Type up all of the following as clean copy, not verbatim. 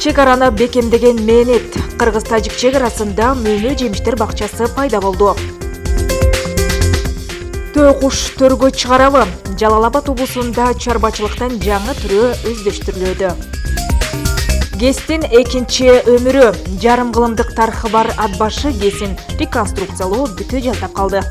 Чек араны бекемдеген мeenет. Кыргыз-тажик чек арасында мөмө жемиштер бакчасы пайда болду. Төө куш төргө чыгарабы? Жалал Абад облусунда чарбачылыктан жаңы түрү өздөштүрүлүүдө. ГЭСтин экинчи өмүрү. Жарым кылымдык тарыхы бар Атбашы ГЭСин реконструкциялоо бүтө жалдап калды.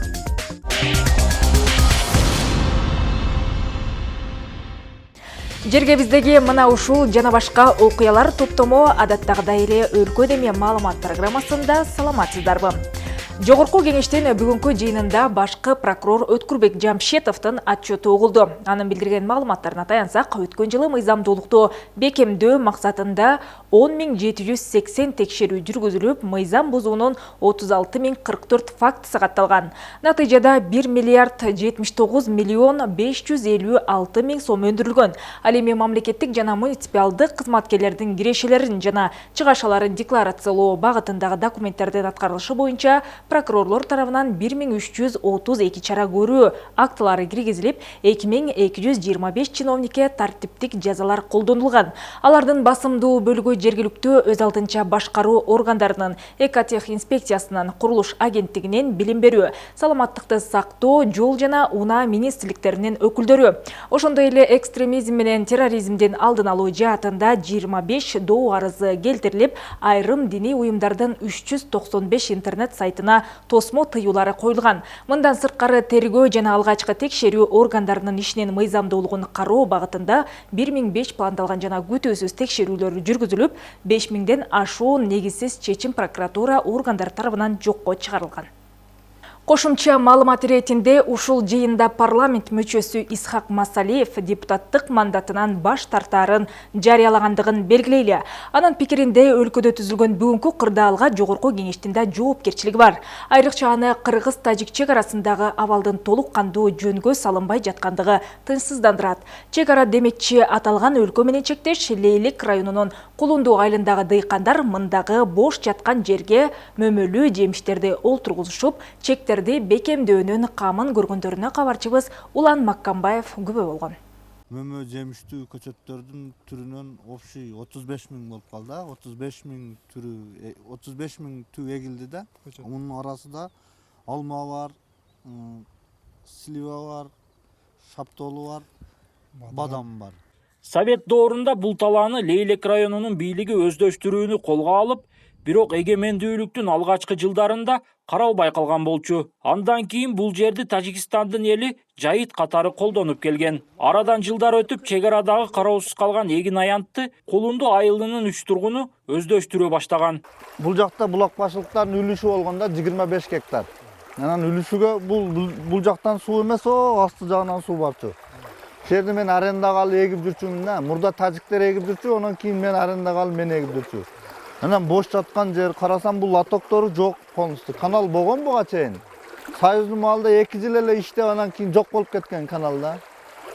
Жерге биздеги мына ушул жана башка окуялар топтому адаттагыдай эле өлкө деме маалымат программасында саламатсыздарбы? Жогорку кеңештин бүгүнкү жыйынында башкы прокурор Өткүрбек Жамшетовдун отчету угулду. Анын билдирген маалыматтарына таянсак, өткөн жылы мыйзамдуулукту бекемдөө максатында 10.780 текшерүү жүргүзүлүп, мыйзам бузуунун 36.044 факт сагатталган. Натыйжада 1.079.556.000 сом өндүрүлгөн. Ал эми мамлекеттик жана муниципалдык кызматкерлердин кирешелерин жана чыгашаларын декларациялоо багытындагы документтердин аткарылышы боюнча прокурорлор тарабынан 1332 чара көрүү актылары киргизилип, 2225 чиновникке тартиптик жазалар колдонулган. Алардын басымдуу бөлүгү жергиликтүү өз алдынча башкаруу органдарынын, Экотех инспекциясынын, курулуш агенттигинин, билим берүү, саламаттыкты сактоо, жол жана унаа министрликтеринин өкүлдөрү. Ошондой эле экстремизм менен терроризмдин алдын алуу жаатында 25 доо арызы келтирилип, айрым диний уюмдардын 395 интернет сайтына тосмо тыюулары коюлган. Мындан сырткары тергөө жана алгачкы текшерүү органдарынын ишинин мыйзамдуулугун кароо багытында 1005 пландалган жана күтүүсүз текшерүүлөр жүргүзүлүп, 5000ден ашуун негизсиз чечим прокуратура органдары тарабынан жокко чыгарылган. Кошумча маалымат иретинде ушул жыйында парламент мүчөсү Исхак Масалиев депутаттык мандатынан баш тартаарын жарыялагандыгын белгилейли. Анын пикиринде өлкөдө түзүлгөн бүгүнкү кырдаалга жогорку кеңештин да жоопкерчилиги бар. Айрыкча аны кыргыз-тажик чек арасындагы абалдын толук кандуу жөнгө салынбай жаткандыгы тынчсыздандырат. Чек ара демекчи аталган өлкө менен чектеш Лейлик районунун Кулундуу айылындагы дыйкандар мындагы бош жаткан жерге мөмөлүү жемиштерди олтургузушуп, чектерди бекемдөөнүн камын көргөндөрүнө кабарчыбыз Улан Маккамбаев күбө болгон. Мөмө жемиштүү көчөттөрдүн түрүнөн общий 35 000 болуп калды. 35 000 түү эгилди да. Мунун арасында алма бар, слива бар, шаптолу бар, бадам бар. Совет доорунда бул талааны Лейлек районунун бийлиги өздөштүрүүнү колго алып, бирок эгемендүүлүктүн алгачкы жылдарында каралбай калган болчу. Андан кийин бул жерди Тажикстандын эли жайыт катары колдонуп келген. Арадан жылдар өтүп, чек арадагы кароосуз калган эгин аянтты Кулундуу айылынын 3 тургуну өздөштүрө баштаган. Бул жакта булак башылыктардын үлүшү болгондо 25 гектар. Анан үлүшүгө бул жактан суу эмес, асты жагынан суу барчу. Жерди мен арендага алып эгип жүрчүмүн да. Мурда тажиктер эгип жүрчү, анан кийин мен арендага алып мен эгип жүрчү. Анан бош жаткан жер карасам, бул лотоктору жок полностью. Канал болгон буга чейин. Союздун маалында 2 жыл эле иштеп, анан кийин жок болуп кеткен каналда.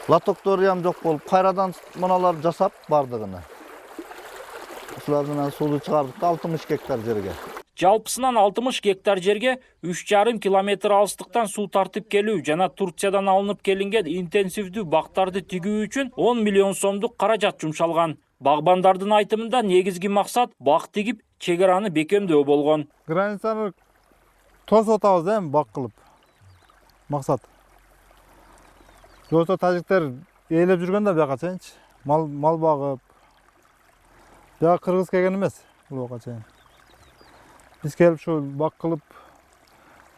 Лотоктору ham жок болуп, кайрадан мыналар жасап бардыгына. Ушулардан сууну чыгардык 60 гектар жерге. Жалпысынан 60 гектар жерге 3,5 километр алыстыктан суу тартып келүү жана Турциядан алынып келинген интенсивдүү бактарды тигүү үчүн 10 миллион сомдук каражат жумшалган. Багбандардын айтымында негизги максат бак тигип, чек араны бекемдөө болгон. Границаны тосуп атабыз, бак кылып. Максат. Жоксо тажиктер ээлеп жүргөн да бияка чейинчи. Мал багып. Бияка кыргыз келген эмес бул жака чейин. Биз келип шу бак кылып,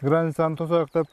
границаны тосоюк деп.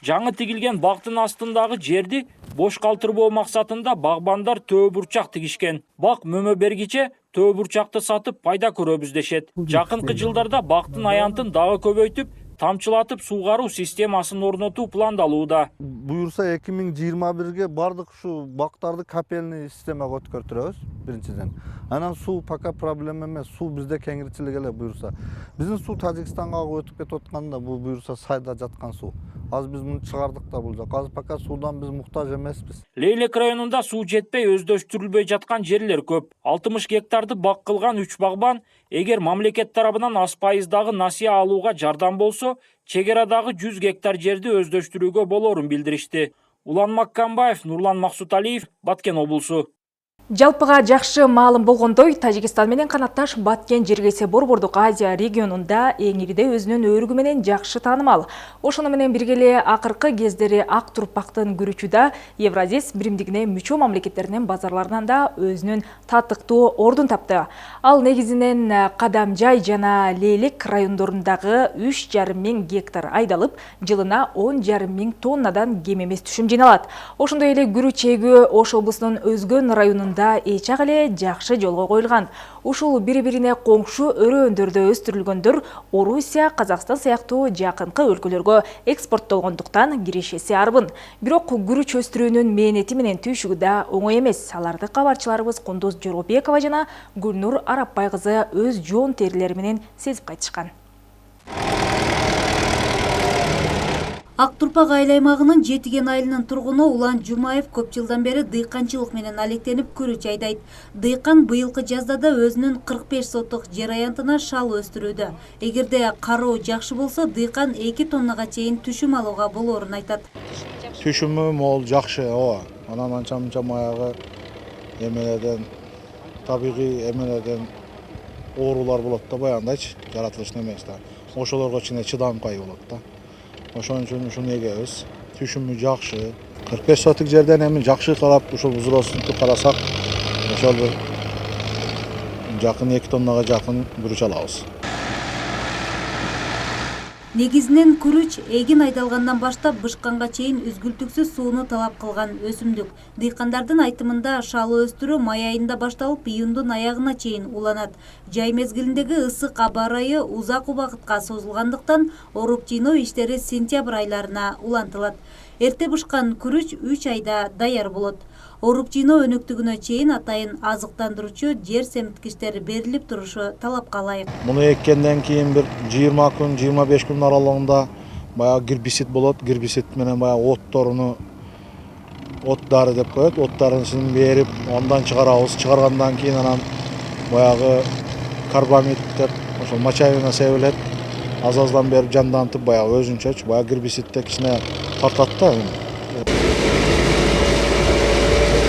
Жаңы тигилген бактын астындагы жерди бош калтырбоо максатында багбандар төө бурчак тигишкен. Бак мөмө бергиче төө бурчакты сатып пайда көрөбүз дешет. Жакынкы жылдарда бактын аянтын дагы көбөйтүп, тамчылатып суугаруу системасын орнотуу пландалууда. Буюрса 2021ге бардык ушу бактарды капельный системага өткөртүрөбүз биринчиден. Анан суу пока проблема эмес, суу бизде кеңирчилик эле буюрса. Биздин суу Тажикстанга өтүп кетип атканда бул буюрса сайда жаткан суу. Азыр биз муну чыгардык да бул жак. Азыр пока суудан биз муктаж эмеспиз. Лейлек районунда суу жетпей өздөштүрүлбөй жаткан жерлер көп. 60 гектарды бак кылган 3 багбан эгер мамлекет тарабынан аз пайыздагы насыя алууга жардам болсо, чек арадагы 100 гектар жерди өздөштүрүүгө болорун билдиришти. Улан Маккамбаев, Нурлан Максуталиев, Баткен облусу. Жалпыга жакшы маалым болгондой, Тажикстан менен канатташ Баткен Жергесе Борбордук Азия регионунда эңирде өзүнүн өрүгү менен жакшы таанымал. Ошону менен бирге эле акыркы кездери ак турпактын күрүчүдө Евразес биримдигине мүчө мамлекеттеринин базарларынан да өзүнүн татыктуу ордун тапты. Ал негизинен Кадамжай жана Лейлек райондорундагы 3,5 миң гектар айдалып, жылына 10,5 миң тоннадан кем эмес түшүм жыйналат. Ошондой эле күрүч эгүү Ош облусунун Өзгөн районунда эчак эле жакшы жолго коюлган. Ушул бири-бирине коңшу өрөөндөрдө өстүрүлгөндөр Орусия, Казакстан сыяктуу жакынкы өлкөлөргө экспорттолгондуктан кирешеси арбын. Бирок күрүч өстүрүүнүн мээнети менен түйшүгү да оңой эмес. Аларды кабарчыларыбыз Кундуз Жоробекова жана Гүлнур Арапбай кызы өз жоон терилери менен сезип кайтышкан. Ак Турпак айыл аймагынын Жетиген айылынын тургуну Улан Жумаев көп жылдан бери дыйканчылык менен алектенип күрүч айдайт. Дыйкан быйылкы жазда да өзүнүн 45 соттук жер аянтына шал өстүрүүдө. Эгерде кароо жакшы болсо, дыйкан 2 тоннага чейин түшүм алууга болоорун айтат. Түшүмү мол, жакшы, ооба. Анан анча-мынча маягы эмелерден, табигый эмелерден оорулар болот да, баягындайчы, жаратылыш немеси да. Ошолорго кичине чыдамкай болот да. Ошон үчүн ушуну эгебиз. Түшүмү жакшы. 45 сотук жерден эми жакшы карап, ушул взрослыкту карасак, ошол бир жакын 2 тоннага жакын күрүч алабыз. Негизинен күрүч эгин айдалгандан баштап бышканга чейин үзгүлтүксүз сууну талап кылган өсүмдүк. Дыйкандардын айтымында шалы өстүрүү май айында башталып, июндун аягына чейин уланат. Жай мезгилиндеги ысык аба ырайы узак убакытка созулгандыктан орук жыйноо иштери сентябрь айларына улантылат. Эрте бышкан күрүч 3 айда даяр болот. Орук жыйноо өнөктүгүнө чейин атайын азыктандыруучу жер семиткичтер берилип турушу талапка ылайык. Муну эккенден кийин бир 20 күн, 25 күн аралыгында баягы гербицид болот. Гербицид менен баягы оттары деп коет. Оттарын берип, андан чыгарабыз. Чыгаргандан кийин анан баягы карбамид деп ошол мочалина себилет. Аз-аздан берип жандантып баягы өзүнчөчү баягы гербицидте кичине тартат да.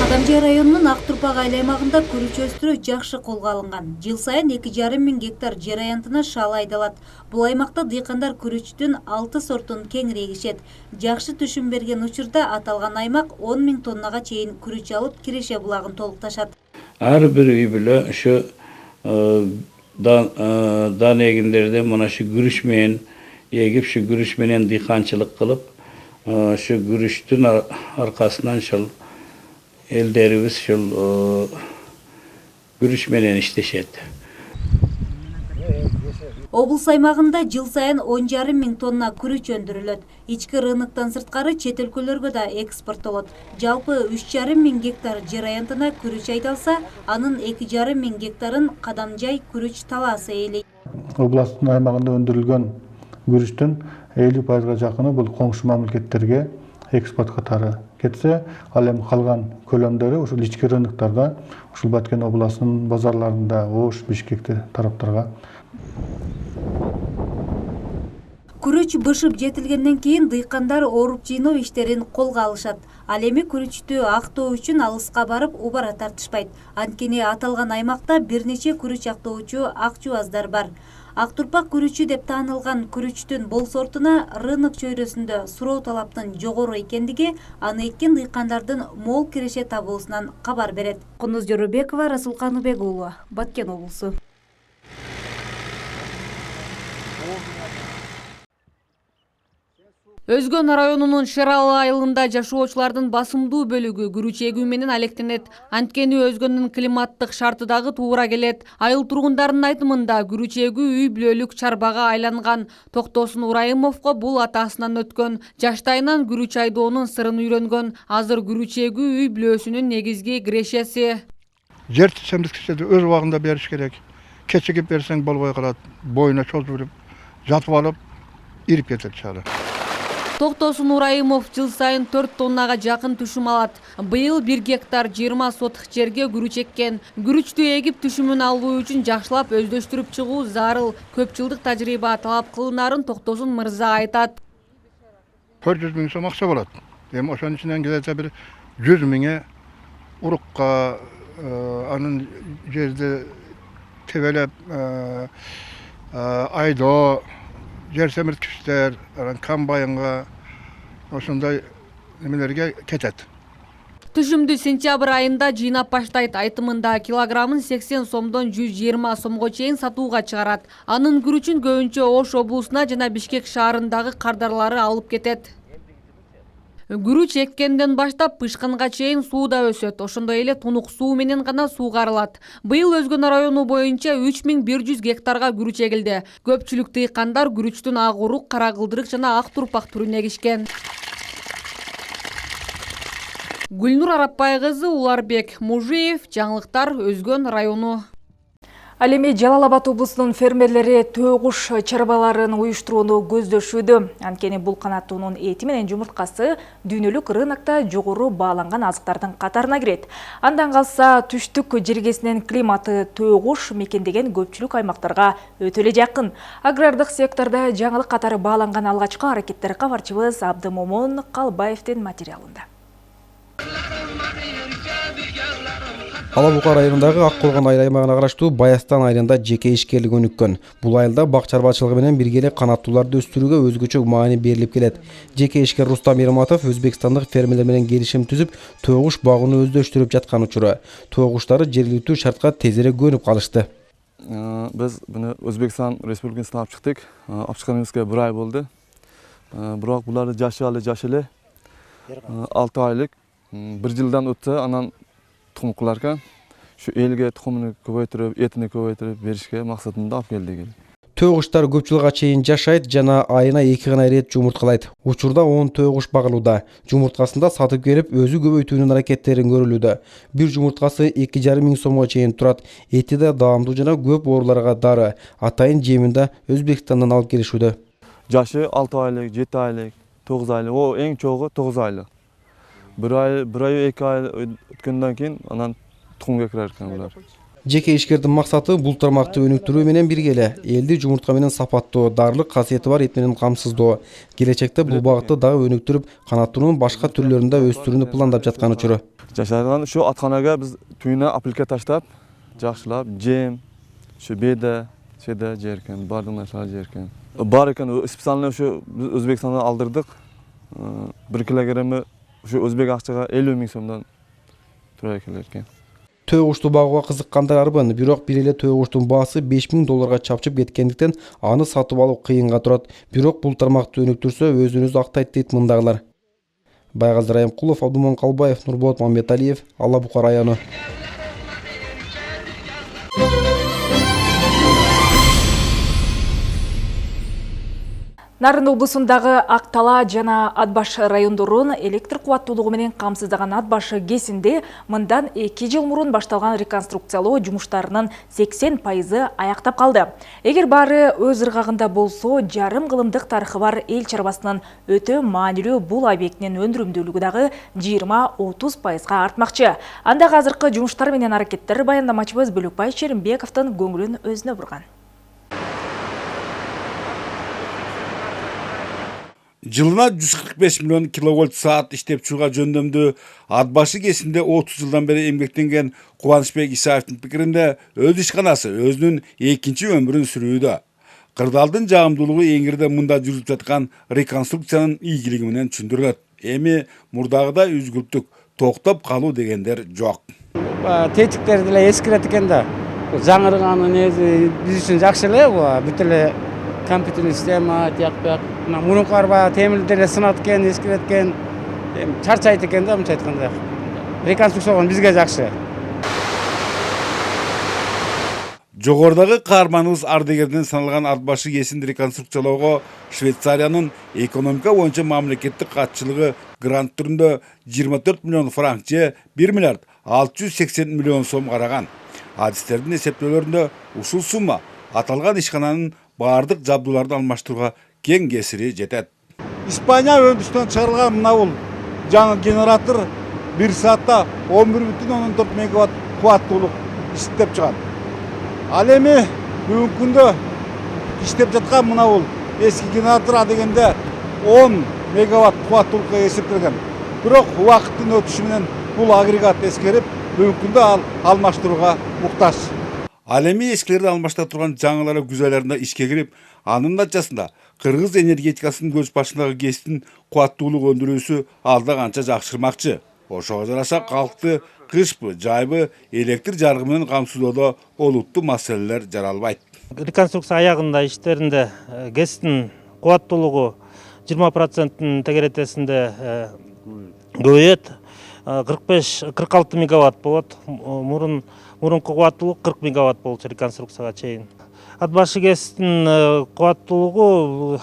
Кадамжай районунун Ак Турпак айыл аймагында күрүч өстүрүү жакшы колго алынган. Жыл сайын 2,5 миң гектар жер аянтына шал айдалат. Бул аймакта дыйкандар күрүчтүн 6 сортун кеңири эгишет. Жакшы түшүм берген учурда аталган аймак 10 миң тоннага чейин күрүч алып Киреше булагын толукташат. Ар бир үй бүлө ушу дан эгиндерде мына ушу күрүч менен эгип, ушу күрүч менен дыйканчылык кылып, ушу күрүчтүн аркасынан ушул элдерибиз ушул күрүч менен иштешет. Облус аймагында жыл сайын 10,5 миң тонна күрүч өндүрүлөт. Ички рыноктон сырткары чет өлкөлөргө да экспорттолот. Жалпы 3,5 миң гектар жер аянтына күрүч айдалса, анын 2,5 миң гектарын Кадамжай күрүч талаасы ээлейт. Областын аймагында өндүрүлгөн күрүчтүн 50% жакыны бул коңшу мамлекеттерге экспорт катары кетсе, ал эми калган көлөмдөрү ушул ички рыноктарда, ушул Баткен областынын базарларында, Ош, Бишкекте тараптарга. Күрүч бышып жетилгенден кийин дыйкандар орук жыйноо иштерин колго алышат. Ал эми күрүчтү актоо үчүн алыска барып убара тартышпайт. Анткени аталган аймакта бир нече күрүч актоочу акчубаздар бар. Ак Турпак күрүчү деп таанылган күрүчтүн бул сортуна рынок чөйрөсүндө суроо талаптын жогору экендиги аны эккен дыйкандардын мол киреше табуусунан кабар берет. Кундуз Жоробекова, Расул Каныбек уулу, Баткен облусу. Өзгөн районунун Шералы айылында жашоочулардын басымдуу бөлүгү күрүч эгүү менен алектенет. Анткени Өзгөндүн климаттык шарты дагы туура келет. Айыл тургундарынын айтымында күрүч эгүү үй бүлөлүк чарбага айланган. Токтосун Урайымовго бул атасынан өткөн. Жаштайынан күрүч айдоонун сырын үйрөнгөн. Азыр күрүч эгүү үй бүлөсүнүн негизги кирешеси. Жер семиткичтерди өз убагында бериш керек. Кечигип берсең болбой калат. Боюна чозуп жатып алып, ирип кетет чары. Токтосун Урайымов жыл сайын 4 тоннага жакын түшүм алат. Быйыл 1 гектар 20 сотық жерге күрүч эккен. Күрүчтү эгип түшүмүн алуу үчүн жакшылап өздөштүрүп чыгуу зарыл. Көп жылдык тажрыйба талап кылынарын Токтосун мырза айтат. 400 миң сом акча болот. Эми ошонун ичинен келсе бир 100 миңе урукка, Anın жерде тебелеп айдоо, жер семирткичтер, комбайнга ошондой немелерге кетет. Түшүмдү сентябрь айында жыйнап баштайт. Айтымында килограммын 80 сомдон 120 сомго чейин сатууга чыгарат. Анын күрүчүн көбүнчө Ош облусуна жана Бишкек шаарындагы кардарлары алып кетет. Күрүч эккенден баштап пышканга чейин сууда өсөт. Ошондой эле тунук суу менен гана суугарылат. Быйыл Өзгөн району боюнча 3100 гектарга күрүч эгилди. Көпчүлүк дыйкандар күрүчтүн ак урук, кара кылдырык жана ак турпак түрүн эгишкен. Гүлнур Арапбай кызы, Уларбек Мужиев, жаңылыктар, Өзгөн району. Ал эми Жалал Абад облусунун фермерлери төөкуш чарбаларын уюштурууну көздөшүүдө. Анткени бул канаттуунун эти менен жумурткасы дүйнөлүк рынокто жогору бааланган азыктардын катарына кирет. Андан калса түштүк жергесинин климаты төөкуш мекендеген көпчүлүк аймактарга өтө эле жакын. Агрардык сектордо жаңылык катары бааланган алгачкы аракеттер кабарчыбыз Абдымомун Калбаевдин материалында. Ала Бука районундагы Ак Колгон айыл аймагына караштуу Баястан айылында жеке ишкерлик өнүккөн. Бул айылда бак чарбачылыгы менен бирге эле канаттууларды өстүрүүгө өзгөчө маани берилип келет. Жеке ишкер Рустам Ерматов өзбекстандык фермерлер менен келишим түзүп, төөкуш багууну өздөштүрүп жаткан учуру. Төөкуштары жергиликтүү шартка тезирээк көнүп калышты. Biz bunu Özbekistan Respublikasına alып чыктык. Алып чыкканыбызга 1 ай болду. Бирок буларды жашы 6 айлык. 1 жылдан өтсө анан tuxum kılarken şu elge tuxumunu köpeytirip, etini köpeytirip berişke maksatında alып келдик. Төөкуштар көп жылга чейин жашайт жана айына 2 гана рет жумурткалайт. Учурда 10 төөкуш багылууда. Жумурткасында сатып келип, өзү көбөйтүүнүн аракеттерин көрүлүүдө. Бир жумурткасы 2,5 миң сомго чейин турат. Эти да даамдуу жана көп ооруларга дары. Атайын жемин да Өзбекстандан алып келишүүдө. Жашы 6 айлык, 7 айлык, 9 айлык. O эң чогу 9 айлык. 1 ай, 2 ай өткөндөн кийин анан тугумга кирер экен булар. Жеке ишкердин максаты бул тармакты өнүктүрүү менен бирге эле элди жумуртка менен сапаттоо, даарылык касиети бар эт менен камсыздоо. Келечекте бул багытты дагы өнүктүрүп, канаттуунун башка түрлөрүндө өстүрүүнү пландап жаткан учуру. Жашайдыган ушу атканага биз түйүнө аплика таштап, жакшылап, жем, ушу беде, чеде жеркен, бардык нерселер жеркен. Бар экен, специально ушу Өзбекстандан алдырдык. 1 килограммы ушу өзбек акчага 50 миң сомдон тура экен. Төөкушту багууга кызыккандар арбын, бирок бир эле төөкуштун баасы 5 миң долларга чапчып кеткендиктен аны сатып алуу кыйынга турат. Бирок бул тармакты өнүктүрсө өзүнүз актайт дейт мындагылар. Байгазы Райымкулов, Абдумон Калбаев, Нурболот Мамбеталиев, Ала Бука району. Нарын облусундагы Актала жана Атбаш райондорун электр кубаттуулугу менен камсыздаган Атбаш кесинде мындан 2 жыл мурун башталган реконструкциялоо жумуштарынын 80% аяктап калды. Эгер баары өз ыргагында болсо, жарым кылымдык тарыхы бар эл чарбасынын өтө маанилүү бул объектинин өндүрүмдүүлүгү дагы 20-30% артмакчы. Анда азыркы жумуштар менен аракеттер баяндамачыбыз Бөлөкбай Шеримбековдун көңүлүн өзүнө бурган. Жылына 145 миллион киловольт саат иштеп чыгууга жөндөмдүү Атбашы кесинде 30 жылдан бери эмгектенген Кубанычбек Исаевдин пикиринде өз ишканасы өзүнүн экинчи өмүрүн сүрүүдө. Кырдаалдын жагымдуулугу эңирде мында жүрүп жаткан реконструкциянын ийгилиги менен түшүндүрүлөт. Эми мурдагыдай үзгүлтүк токтоп калуу дегендер жок. Тетиктерди эле эскирет экен да. Жаңырганын өзү биз үчүн жакшы эле, бүт эле компьютерный система, тияк-бияк. Мурункулар баягы темирдерди сынат экен, эскирет экен. Чарчайт экен да, мынча айтканда. Реконструкция болгон бизге жакшы. Жогордагы каарманыбыз ардегерден саналган Атбашы кесинди реконструкциялоого Швейцариянын экономика боюнча мамлекеттик катчылыгы грант түрүндө 24 миллион франк же 1 миллиард 680 миллион сом караган. Адистердин эсептөөлөрүндө ушул сумма аталган ишкананын бардык жабдууларды алмаштырууга кең кесири жетет. Испания өндүрүштөн чыгарылган мына бул жаңы генератор 1 саатта 11,4 мегаватт кубаттуулук иштеп чыгат. Ал эми бүгүнкү күндө иштеп жаткан мына бул эски генератор дегенде 10 мегаватт кубаттуулукка эсептелген. Бирок убакыттын өтүшү менен бул агрегат эскерип бүгүнкү күндө ал алмаштырууга муктаж. Ал эми эскилерди алмаштыра турган жаңылары күз айларында ишке кирип, анын натыйжасында кыргыз энергетикасынын көз башындагы кесиптин кубаттуулук өндүрүүсү алда канча жакшырмакчы. Ошого жараша калкты кышпы, жайбы электр жарыгы менен камсыздоодо олуттуу маселелер жаралбайт. Реконструкция аягында иштеринде кесиптин кубаттуулугу 20% тегеретесинде көбөйөт. 45-46 мегаватт болот. Мурунку кубаттуулук 40 мегаватт болчу реконструкцияга чейин. Ат башы кесиптин кубаттуулугу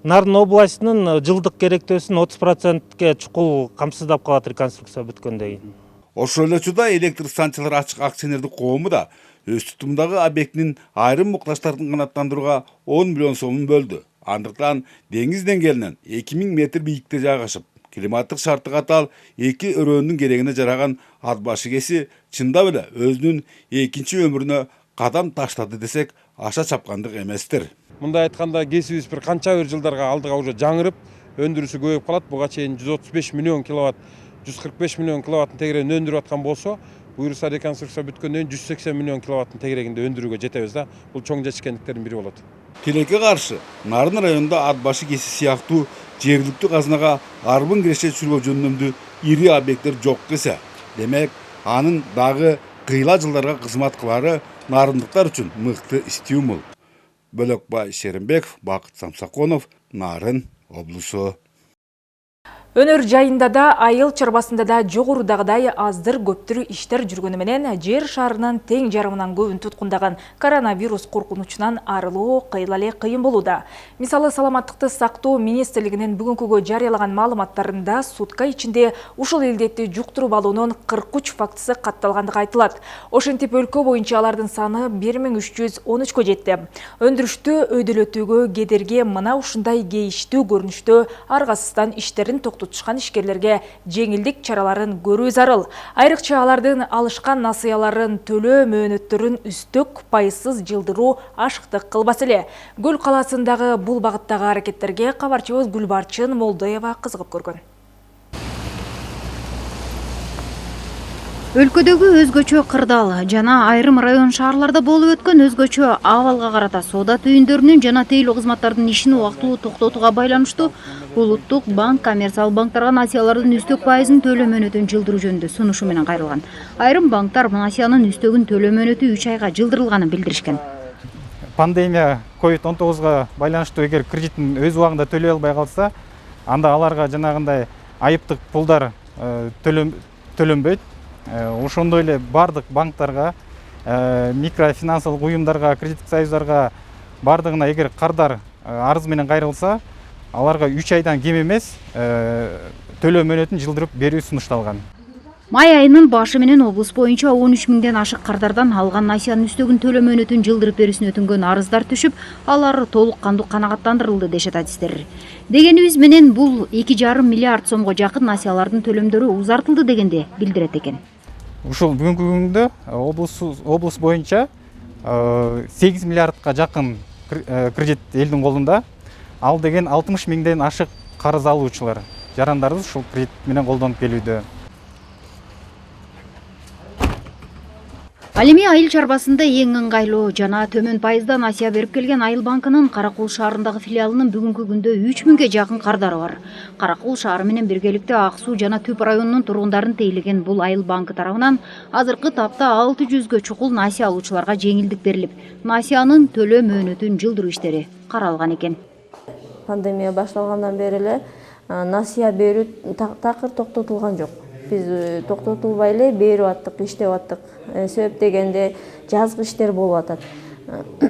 Нарын областынын жылдык керектөөсүн 30%ке чукул камсыздап калат реконструкция бүткөндөн кийин. Ошол эле учурда электр станциялар ачык акционердик коому да өз тутумдагы объектинин айрым муктаждарын канааттандырууга 10 миллион сомун бөлдү. Андыктан деңиз деңгээлинен 2000 метр бийиктикте жайгашып, климаттык шарты катаал эки өрөөнүн керегине жараган ат башы кеси чындап эле өзүнүн экинчи өмүрүнө кадам таштады десек аша чапкандык эместир. Мындай айтканда кесибиз бир канча бир жылдарга алдыга уже жаңырып, өндүрүшү көбөйүп калат. Буга чейин 135 миллион киловатт, 145 миллион киловаттын тегерегин өндүрүп аткан болсо, буюрса реконструкция бүткөндөн 180 миллион киловаттын тегерегинде өндүрүүгө жетебиз да. Бул чоң жетишкендиктердин бири болот. Тилекке каршы Нарын районунда ат башы кеси сыяктуу жергиликтүү казынага арбын киреше түшүргө жөндөмдүү ири объекттер жок десе, демек анын дагы кыйла жылдарга кызмат кылары нарындыктар үчүн мыкты стимул. Бөлөкбай Шеримбеков, Бакыт Самсаконов, Нарын облусу. Өнөр жайында да, айыл чарбасында да жогорудагыдай аздыр көптүр иштер жүргөнү менен жер шарынын тең жарымынан көбүн туткундаган коронавирус коркунучунан арылуу кыйла эле кыйын болууда. Мисалы, саламаттыкты сактоо министрлигинин бүгүнкүгө жарыялаган маалыматтарында сутка ичинде ушул илдетти жуктуруп алуунун 43 фактысы катталгандыгы айтылат. Ошентип өлкө боюнча алардын саны 1313-кө жетти. Өндүрүштү өйдөлөтүүгө кедерги мына ушундай кейиштүү көрүнүштө аргасыздан иштерин тутушкан ишкерлерге жеңилдик чараларын көрүү зарыл. Айрыкча алардын алышкан насыяларын төлөө мөөнөттөрүн үстөк пайызсыз жылдыруу ашыктык кылбаса эле. Гүл калаасындагы бул багыттагы аракеттерге кабарчыбыз Гүлбарчын Молдоева кызыгып көргөн. Өлкөдөгү өзгөчө кырдаал жана айрым район шаарларда болуп өткөн өзгөчө абалга карата соода түйүндөрүнүн жана тейлөө кызматтардын ишин убактылуу токтотууга байланыштуу Улуттук банк коммерциялык банктарга насыялардын үстөк пайызын төлөө мөөнөтүн жылдыруу жөнүндө сунушу менен кайрылган. Айрым банктар насыянын үстөгүн төлөө мөөнөтү 3 айга жылдырылганын билдиришкен. Пандемия COVID-19га байланыштуу эгер кредитин өз убагында төлөй албай калса, анда аларга жанагындай айыптык пулдар төлөнбөйт. Ошондой эле бардык банктарга, микрофинансылык уюмдарга, кредиттик союздарга бардыгына эгер кардар арыз менен кайрылса, аларга 3 айдан кем эмес төлөө мөөнөтүн жылдырып берүү сунушталган. Май айынын башы менен облус боюнча 13 миңден ашык кардардан алган насыянын үстөгүн төлөө мөөнөтүн жылдырып берүүсүн өтүнгөн арыздар түшүп, алар толук кандуу канагаттандырылды дешет адистер. Дегенибиз менен бул 2,5 миллиард сомго жакын насыялардын төлөмдөрү узартылды дегенде билдирет экен. Ушул бүгүнкү күндө облус боюнча 8 миллиардка жакын кредит элдин колунда. Ал деген 60 миңден ашык карыз алуучулар. Жарандарыбыз ушул кредит менен колдонуп келүүдө. Ал эми айыл чарбасында эң ыңгайлуу жана төмөн пайызда насыя берип келген Айыл банкынын Каракул шаарындагы филиалынын бүгүнкү күндө 3000ге жакын кардары бар. Каракул шаары менен биргеликте Ак Суу жана Түп районунун тургундарын тейлеген бул Айыл банкы тарабынан азыркы тапта 600гө чукул насыя алуучуларга жеңилдик берилип, насыянын төлөө мөөнөтүн жылдыруу иштери каралган экен. Пандемия башталгандан бери эле насыя берүү такыр токтотулган жок. Биз токтотулбай эле берип аттык, иштеп аттык. Себеп дегенде жазгы иштер болуп атат.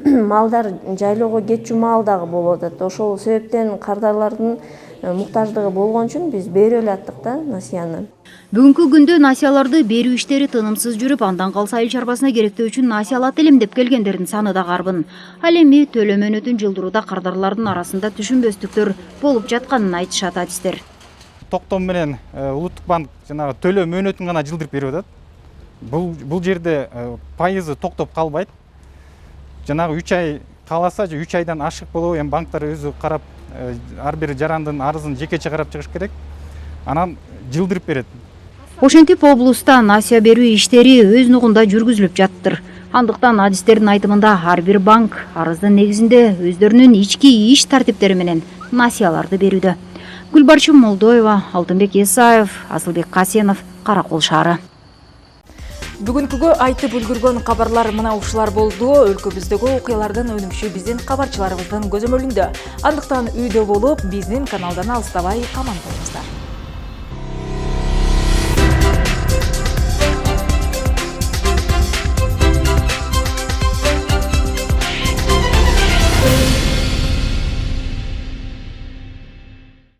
Малдар жайлоого кетчү маал дагы болуп атат. Ошол себептен кардарлардын муктаждыгы болгон үчүн биз берип эле аттык да насыяны. Бүгүнкү күндө насыяларды берүү иштери тынымсыз жүрүп, андан калса айыл чарбасына керектөө үчүн насыя алат элем деп келгендердин саны да карбын. Ал эми төлөө мөөнөтүн жылдырууда кардарлардын арасында түшүнбөстүктөр болуп жатканын айтышат адистер. Токтом менен Улуттук банк жанагы төлөө мөөнөтүн гана жылдырып берип атат. Бул жерде пайызы токтоп калбайт. Жанагы 3 ай каласа же 3 айдан ашык болобу, эми банктар өзү карап, ар бир жарандын арызын жекече карап чыгыш керек. Анан жылдырып берет. Ошентип облуста насыя берүү иштери өз нугунда жүргүзүлүп жаттыр. Андыктан адистердин айтымында ар бир банк арыздын негизинде өздөрүнүн ички иш тартиптери менен насыяларды берүүдө. Гүлбарчын Молдоева, Алтынбек Исаев, Асылбек Касенов, Каракол шаары. Бүгүнкүгө айтып үлгүргөн кабарлар мына ушулар болду. Өлкөбүздөгү окуялардан өнүкшү биздин кабарчыларыбыздын көзөмөлүндө. Андыктан үйдө болуп, биздин каналдан алыстабай аман болуңуздар.